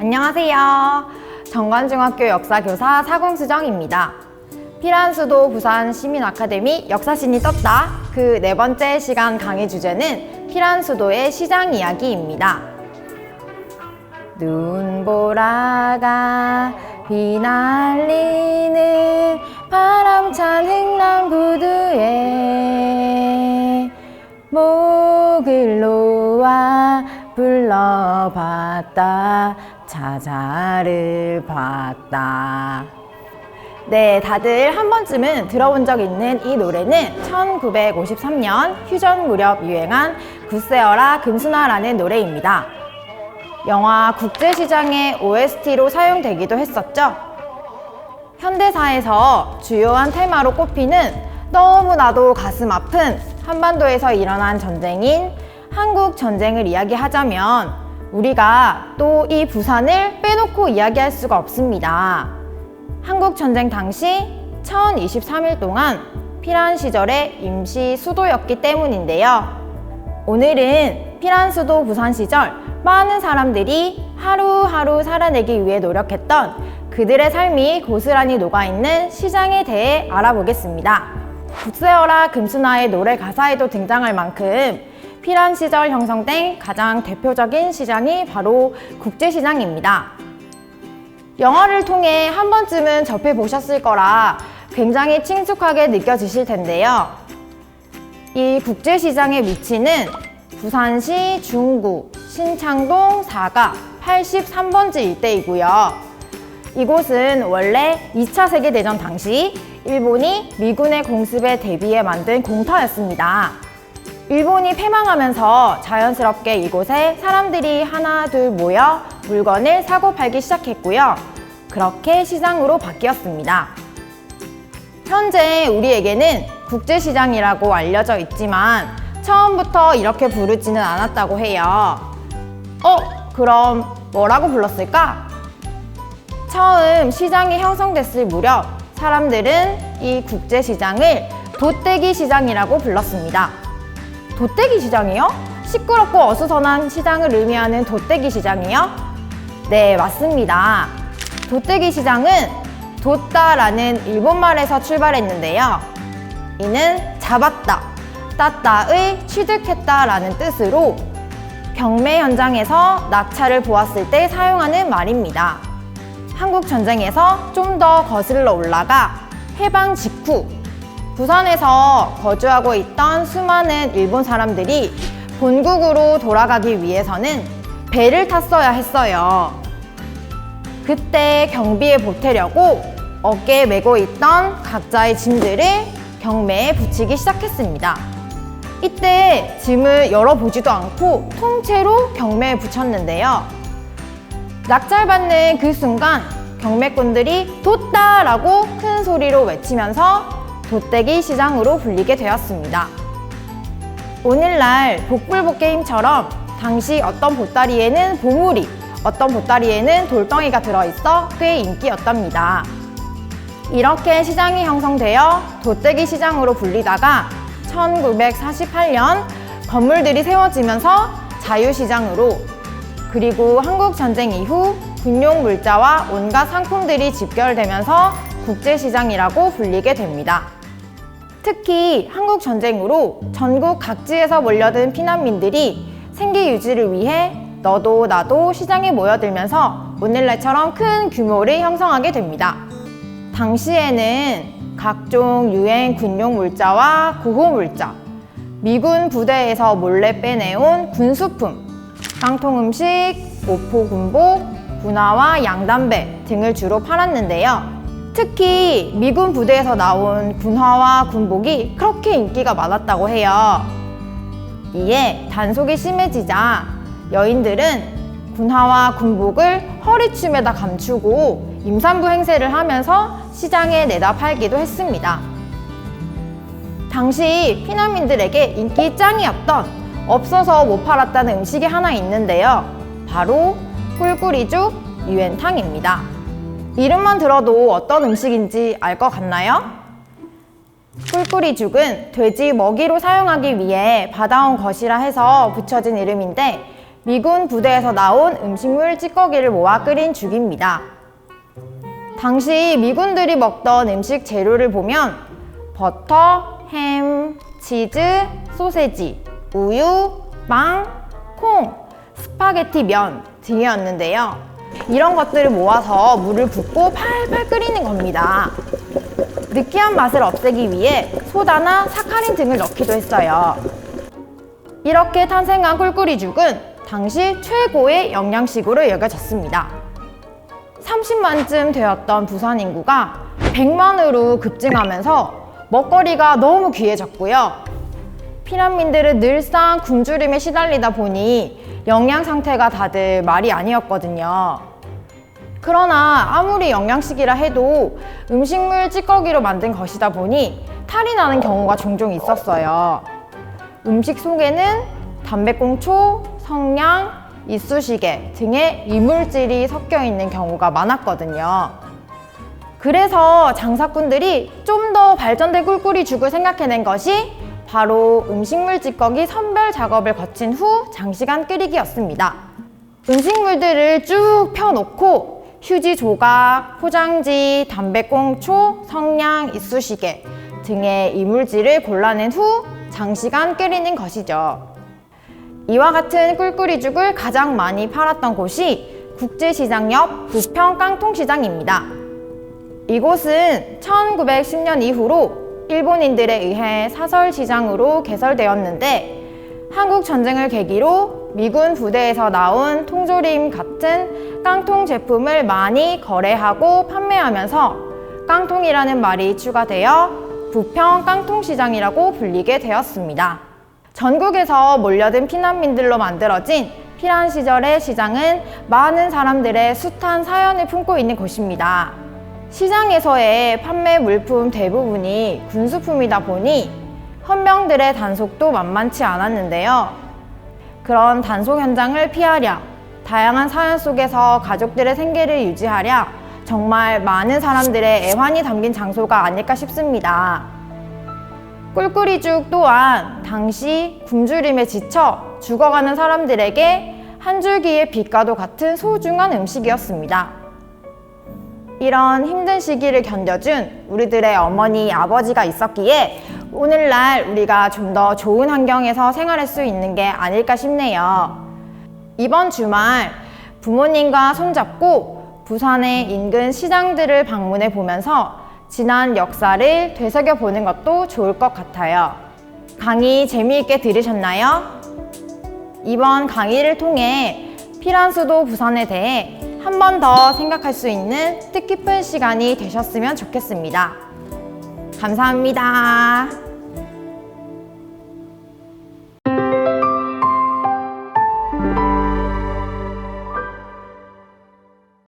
안녕하세요. 정관중학교 역사교사 사공수정입니다. 피란수도 부산시민아카데미 역사신이 떴다. 그 네 번째 시간 강의 주제는 피란수도의 시장 이야기입니다. 눈보라가 휘날리는 바람찬 흥남부두에 목을 놓아 불러봤다. 자자를 봤다. 네, 다들 한 번쯤은 들어본 적 있는 이 노래는 1953년 휴전 무렵 유행한 굿세어라 금순아라는 노래입니다. 영화 국제시장의 OST로 사용되기도 했었죠. 현대사에서 주요한 테마로 꼽히는 너무나도 가슴 아픈 한반도에서 일어난 전쟁인 한국전쟁을 이야기하자면 우리가 또 이 부산을 빼놓고 이야기할 수가 없습니다. 한국전쟁 당시 1023일 동안 피란 시절의 임시 수도였기 때문인데요. 오늘은 피란 수도 부산 시절 많은 사람들이 하루하루 살아내기 위해 노력했던 그들의 삶이 고스란히 녹아있는 시장에 대해 알아보겠습니다. 굿세어라 금순아의 노래 가사에도 등장할 만큼 피란 시절 형성된 가장 대표적인 시장이 바로 국제시장입니다. 영화를 통해 한 번쯤은 접해보셨을 거라 굉장히 친숙하게 느껴지실 텐데요. 이 국제시장의 위치는 부산시 중구 신창동 4가 83번지 일대이고요. 이곳은 원래 2차 세계대전 당시 일본이 미군의 공습에 대비해 만든 공터였습니다. 일본이 패망하면서 자연스럽게 이곳에 사람들이 하나 둘 모여 물건을 사고 팔기 시작했고요. 그렇게 시장으로 바뀌었습니다. 현재 우리에게는 국제시장이라고 알려져 있지만 처음부터 이렇게 부르지는 않았다고 해요. 그럼 뭐라고 불렀을까? 처음 시장이 형성됐을 무렵 사람들은 이 국제시장을 돛대기 시장이라고 불렀습니다. 돛대기 시장이요? 시끄럽고 어수선한 시장을 의미하는 돛대기 시장이요? 네, 맞습니다. 돛대기 시장은 돛다라는 일본말에서 출발했는데요. 이는 잡았다, 땄다의 취득했다라는 뜻으로 경매 현장에서 낙찰을 보았을 때 사용하는 말입니다. 한국전쟁에서 좀 더 거슬러 올라가 해방 직후 부산에서 거주하고 있던 수많은 일본 사람들이 본국으로 돌아가기 위해서는 배를 탔어야 했어요. 그때 경비에 보태려고 어깨에 메고 있던 각자의 짐들을 경매에 붙이기 시작했습니다. 이때 짐을 열어보지도 않고 통째로 경매에 붙였는데요. 낙찰받는 그 순간 경매꾼들이 돛다라고 큰 소리로 외치면서 돛대기 시장으로 불리게 되었습니다. 오늘날 복불복 게임처럼 당시 어떤 보따리에는 보물이, 어떤 보따리에는 돌덩이가 들어있어 꽤 인기였답니다. 이렇게 시장이 형성되어 돛대기 시장으로 불리다가 1948년 건물들이 세워지면서 자유시장으로, 그리고 한국전쟁 이후 군용 물자와 온갖 상품들이 집결되면서 국제시장이라고 불리게 됩니다. 특히 한국전쟁으로 전국 각지에서 몰려든 피난민들이 생계 유지를 위해 너도 나도 시장에 모여들면서 오늘날처럼 큰 규모를 형성하게 됩니다. 당시에는 각종 유행 군용 물자와 구호 물자, 미군 부대에서 몰래 빼내온 군수품, 깡통 음식, 모포 군복, 군화와 양담배 등을 주로 팔았는데요. 특히 미군 부대에서 나온 군화와 군복이 그렇게 인기가 많았다고 해요. 이에 단속이 심해지자 여인들은 군화와 군복을 허리춤에다 감추고 임산부 행세를 하면서 시장에 내다 팔기도 했습니다. 당시 피난민들에게 인기 짱이었던 없어서 못 팔았다는 음식이 하나 있는데요. 바로 꿀꿀이죽 유엔탕입니다. 이름만 들어도 어떤 음식인지 알 것 같나요? 꿀꿀이죽은 돼지 먹이로 사용하기 위해 받아온 것이라 해서 붙여진 이름인데 미군 부대에서 나온 음식물 찌꺼기를 모아 끓인 죽입니다. 당시 미군들이 먹던 음식 재료를 보면 버터, 햄, 치즈, 소세지, 우유, 빵, 콩, 스파게티 면 등이었는데요. 이런 것들을 모아서 물을 붓고 팔팔 끓이는 겁니다. 느끼한 맛을 없애기 위해 소다나 사카린 등을 넣기도 했어요. 이렇게 탄생한 꿀꿀이죽은 당시 최고의 영양식으로 여겨졌습니다. 30만쯤 되었던 부산 인구가 100만으로 급증하면서 먹거리가 너무 귀해졌고요. 피난민들은 늘상 굶주림에 시달리다 보니 영양 상태가 다들 말이 아니었거든요. 그러나 아무리 영양식이라 해도 음식물 찌꺼기로 만든 것이다 보니 탈이 나는 경우가 종종 있었어요. 음식 속에는 담배꽁초, 성냥, 이쑤시개 등의 이물질이 섞여 있는 경우가 많았거든요. 그래서 장사꾼들이 좀 더 발전된 꿀꿀이죽을 생각해낸 것이 바로 음식물 찌꺼기 선별 작업을 거친 후 장시간 끓이기였습니다. 음식물들을 쭉 펴놓고 휴지 조각, 포장지, 담배꽁초, 성냥, 이쑤시개 등의 이물질을 골라낸 후 장시간 끓이는 것이죠. 이와 같은 꿀꿀이죽을 가장 많이 팔았던 곳이 국제시장 옆 부평 깡통시장입니다. 이곳은 1910년 이후로 일본인들에 의해 사설시장으로 개설되었는데 한국 전쟁을 계기로 미군 부대에서 나온 통조림 같은 깡통 제품을 많이 거래하고 판매하면서 깡통이라는 말이 추가되어 부평 깡통시장이라고 불리게 되었습니다. 전국에서 몰려든 피난민들로 만들어진 피난 시절의 시장은 많은 사람들의 숱한 사연을 품고 있는 곳입니다. 시장에서의 판매 물품 대부분이 군수품이다 보니 헌병들의 단속도 만만치 않았는데요. 그런 단속 현장을 피하랴, 다양한 사연 속에서 가족들의 생계를 유지하랴 정말 많은 사람들의 애환이 담긴 장소가 아닐까 싶습니다. 꿀꿀이죽 또한 당시 굶주림에 지쳐 죽어가는 사람들에게 한 줄기의 빛과도 같은 소중한 음식이었습니다. 이런 힘든 시기를 견뎌준 우리들의 어머니, 아버지가 있었기에 오늘날 우리가 좀 더 좋은 환경에서 생활할 수 있는 게 아닐까 싶네요. 이번 주말 부모님과 손잡고 부산의 인근 시장들을 방문해 보면서 지난 역사를 되새겨보는 것도 좋을 것 같아요. 강의 재미있게 들으셨나요? 이번 강의를 통해 피란수도 부산에 대해 한 번 더 생각할 수 있는 뜻깊은 시간이 되셨으면 좋겠습니다. 감사합니다.